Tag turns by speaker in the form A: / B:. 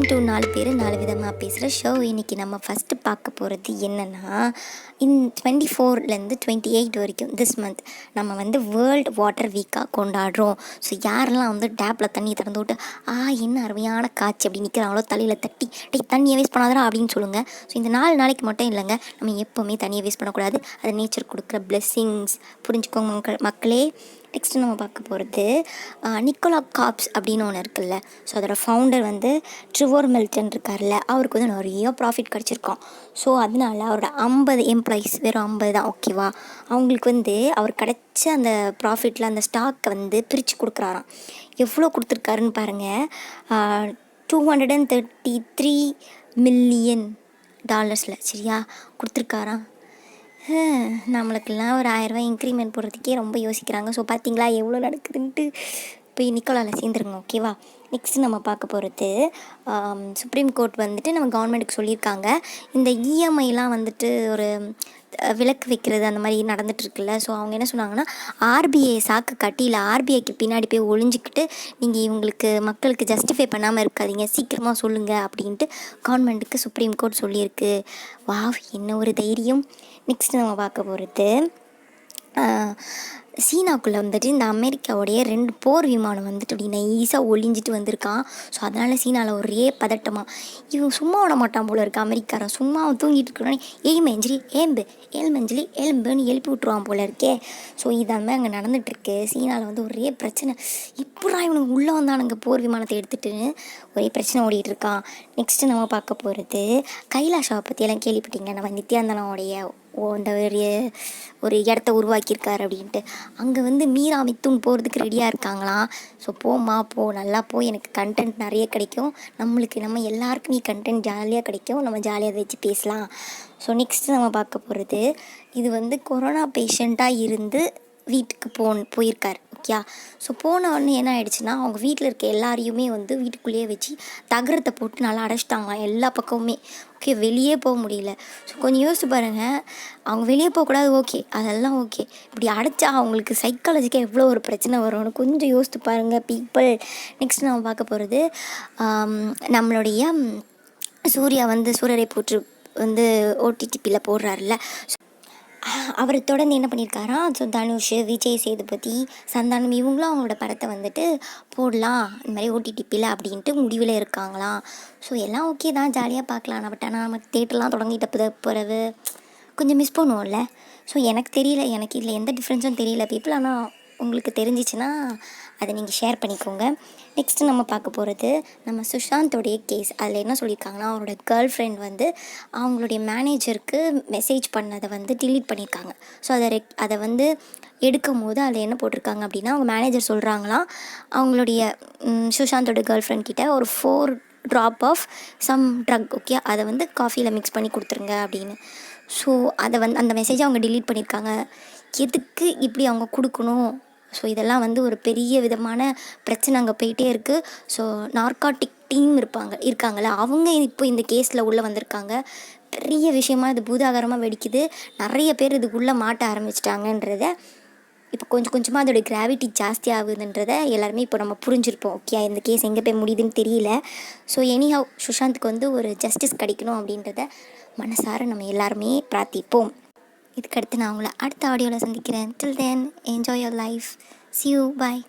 A: To 4 பேர் 4 விதமாக பேசுகிற ஷோ. இன்றைக்கி நம்ம ஃபஸ்ட்டு பார்க்க போகிறது என்னென்னா, 24லேருந்து 28 வரைக்கும் திஸ் மந்த் நம்ம வந்து வேர்ல்டு வாட்டர் வீக்காக கொண்டாடுறோம். ஸோ யாரெல்லாம் வந்து டேப்பில் தண்ணி திறந்து விட்டு என்ன அருமையான காட்சி அப்படி நிற்கிறாங்களோ தலையில் தட்டி தண்ணியை வேஸ்ட் பண்ணாதரா அப்படின்னு சொல்லுங்கள். ஸோ இந்த 4 நாளைக்கு மட்டும் இல்லைங்க, நம்ம எப்போவுமே தண்ணியை வேஸ்ட் பண்ணக்கூடாது. அது நேச்சர் கொடுக்குற பிளெஸ்ஸிங்ஸ், புரிஞ்சுக்கோங்க மக்களே. நெக்ஸ்ட்டு நம்ம பார்க்க போகிறது நிக்கோலா காப்ஸ் அப்படின்னு ஒன்று இருக்குல்ல. ஸோ அதோட ஃபவுண்டர் வந்து ட்ரிவோர் மெல்டன் இருக்கார்ல, அவருக்கு வந்து நிறைய ப்ராஃபிட் கிடச்சிருக்கான். ஸோ அதனால அவரோட 50 எம்ப்ளாயீஸ், வெறும் 50 தான் ஓகேவா, அவங்களுக்கு வந்து அவர் கிடைச்ச அந்த ப்ராஃபிட்டில் அந்த ஸ்டாக்கை வந்து பிரித்து கொடுக்குறாராம். எவ்வளோ கொடுத்துருக்காருன்னு பாருங்கள், $233 மில்லியன் சரியா கொடுத்துருக்காராம். நம்மளுக்கெல்லாம் ஒரு 1000 இன்க்ரிமெண்ட் போடுறதுக்கே ரொம்ப யோசிக்கிறாங்க. ஸோ பார்த்தீங்களா எவ்வளோ நடக்குதுன்ட்டு. போய் நிக்கோலாவில் சேர்ந்துருங்க ஓகேவா. நெக்ஸ்ட்டு நம்ம பார்க்க போகிறது சுப்ரீம் கோர்ட் வந்துட்டு நம்ம கவர்மெண்ட்டுக்கு சொல்லியிருக்காங்க, இந்த இஎம்ஐலாம் வந்துட்டு ஒரு விலக்கு வைக்கிறது அந்த மாதிரி நடந்துகிட்ருக்குல்ல. ஸோ அவங்க என்ன சொன்னாங்கன்னா, ஆர்பிஐ சாக்கு கட்டி இல்லை ஆர்பிஐக்கு பின்னாடி போய் ஒளிஞ்சிக்கிட்டு நீங்கள் இவங்களுக்கு மக்களுக்கு ஜஸ்டிஃபை பண்ணாமல் இருக்காதீங்க, சீக்கிரமாக சொல்லுங்கள் அப்படின்ட்டு கவர்மெண்ட்டுக்கு சுப்ரீம் கோர்ட் சொல்லியிருக்கு. என்ன ஒரு தைரியம். நெக்ஸ்ட்டு நம்ம பார்க்க போகிறது சீனாக்குள்ளே வந்துட்டு இந்த அமெரிக்காவுடைய 2 போர் விமானம் வந்துட்டு அப்படி நைஸாக ஒளிஞ்சிட்டு வந்திருக்கான். ஸோ அதனால் சீனாவில் ஒரே பதட்டமாக, இவன் சும்மா விட மாட்டான் போல இருக்கு அமெரிக்காரன். சும்மா அவன் தூங்கிட்டு இருக்கிறோன்னே ஏழும்புன்னு எழுப்பி விட்ருவான் போல இருக்கே. ஸோ இதாமே அங்கே நடந்துகிட்ருக்கு. சீனாவில் வந்து ஒரே பிரச்சனை, இப்படா இவனுக்கு உள்ளே வந்தானுங்க போர் விமானத்தை எடுத்துகிட்டுன்னு ஒரே பிரச்சனை ஓடிட்டுருக்கான். நெக்ஸ்ட்டு நம்ம பார்க்க போகிறது கைலாஷாவை பற்றியெல்லாம் கேள்விப்பட்டீங்க, நம்ம நித்யானந்தாவுடைய அந்த ஒரு இடத்த உருவாக்கியிருக்காரு அப்படின்ட்டு. அங்கே வந்து மீரா மித்துன் போகிறதுக்கு ரெடியாக இருக்காங்களாம். ஸோ போம்மா போ, நல்லா போய் எனக்கு கண்டென்ட் நிறைய கிடைக்கும், நம்ம எல்லாருக்கும் நீ கண்டென்ட் ஜாலியாக கிடைக்கும், நம்ம ஜாலியாக அதை வச்சு பேசலாம். ஸோ நெக்ஸ்ட்டு நம்ம பார்க்க போகிறது, இது வந்து கொரோனா பேஷண்ட்டாக இருந்து வீட்டுக்கு போயிருக்கார் ஓகே. ஸோ போன உடனே என்ன ஆகிடுச்சுன்னா, அவங்க வீட்டில் இருக்க எல்லாரையுமே வந்து வீட்டுக்குள்ளேயே வச்சு தகரத்தை போட்டு நல்லா அடைச்சிட்டாங்க எல்லா பக்கமுமே. ஓகே, வெளியே போக முடியல. ஸோ கொஞ்சம் யோசிச்சு பாருங்கள், அவங்க வெளியே போகக்கூடாது ஓகே, அதெல்லாம் ஓகே, இப்படி அடைச்சா அவங்களுக்கு சைக்காலஜிக்காக எவ்வளோ ஒரு பிரச்சனை வரும்னு கொஞ்சம் யோசித்து பாருங்கள் பீப்புள். நெக்ஸ்ட் நம்ம பார்க்க போகிறது நம்மளுடைய சூர்யா வந்து சூரரை போற்று வந்து ஓடிடிபியில் போடுறாருல்ல. அவர் தொடர்ந்து என்ன பண்ணியிருக்காராம், ஸோ தனுஷ், விஜய் சேதுபதி, சந்தானம் இவங்களும் அவங்களோட படத்தை வந்துட்டு போடலாம் இந்த மாதிரி ஓடிடிபியில் அப்படின்ட்டு முடிவில் இருக்காங்களாம். ஸோ எல்லாம் ஓகே தான், ஜாலியாக பார்க்கலாம். பட் ஆனால் நமக்கு தேட்டர்லாம் தொடங்கிட்ட பிறகு கொஞ்சம் மிஸ் பண்ணுவோம்ல. ஸோ எனக்கு தெரியல, எனக்கு இதில் எந்த டிஃப்ரென்ஸும் தெரியல பீப்புள். ஆனால் உங்களுக்கு தெரிஞ்சிச்சுன்னா அதை நீங்கள் ஷேர் பண்ணிக்கோங்க. நெக்ஸ்ட்டு நம்ம பார்க்க போகிறது நம்ம சுஷாந்தோடைய கேஸ். அதில் என்ன சொல்லியிருக்காங்கன்னா, அவரோட கேர்ள் ஃப்ரெண்ட் வந்து அவங்களுடைய மேனேஜருக்கு மெசேஜ் பண்ணதை வந்து டிலீட் பண்ணியிருக்காங்க. ஸோ அதை வந்து எடுக்கும் போது அதில் என்ன போட்டிருக்காங்க அப்படின்னா, அவங்க மேனேஜர் சொல்கிறாங்களாம், அவங்களுடைய சுஷாந்தோட கேர்ள் ஃப்ரெண்ட் கிட்ட ஒரு 4 drop off some drug okay, அதை வந்து காஃபியில் மிக்ஸ் பண்ணி கொடுத்துருங்க அப்படின்னு. ஸோ அதை வந்து அந்த மெசேஜை அவங்க டிலீட் பண்ணியிருக்காங்க. எதுக்கு இப்படி அவங்க கொடுக்கணும்? ஸோ இதெல்லாம் வந்து ஒரு பெரிய விதமான பிரச்சனை அங்கே போயிட்டே இருக்குது. ஸோ நார்காட்டிக் டீம் இருக்காங்களே, அவங்க இப்போ இந்த கேஸில் உள்ளே வந்திருக்காங்க. பெரிய விஷயமா இது பூதாகரமாக வெடிக்குது. நிறைய பேர் இதுக்குள்ளே மாட்ட ஆரம்பிச்சிட்டாங்கன்றத, இப்போ கொஞ்சம் கொஞ்சமாக அதோடய கிராவிட்டி ஜாஸ்தி ஆகுதுன்றத எல்லாருமே இப்போ நம்ம புரிஞ்சிருப்போம். ஓகே, இந்த கேஸ் எங்கே போய் முடியுதுன்னு தெரியல. ஸோ எனிஹவ் சுஷாந்துக்கு வந்து ஒரு ஜஸ்டிஸ் கிடைக்கணும் அப்படின்றத மனசார நம்ம எல்லாருமே பிரார்த்திப்போம். இதுக்கடுத்து நான் உங்களை அடுத்த ஆடியோவில் சந்திக்கிறேன். Till then, enjoy your life. See you. Bye.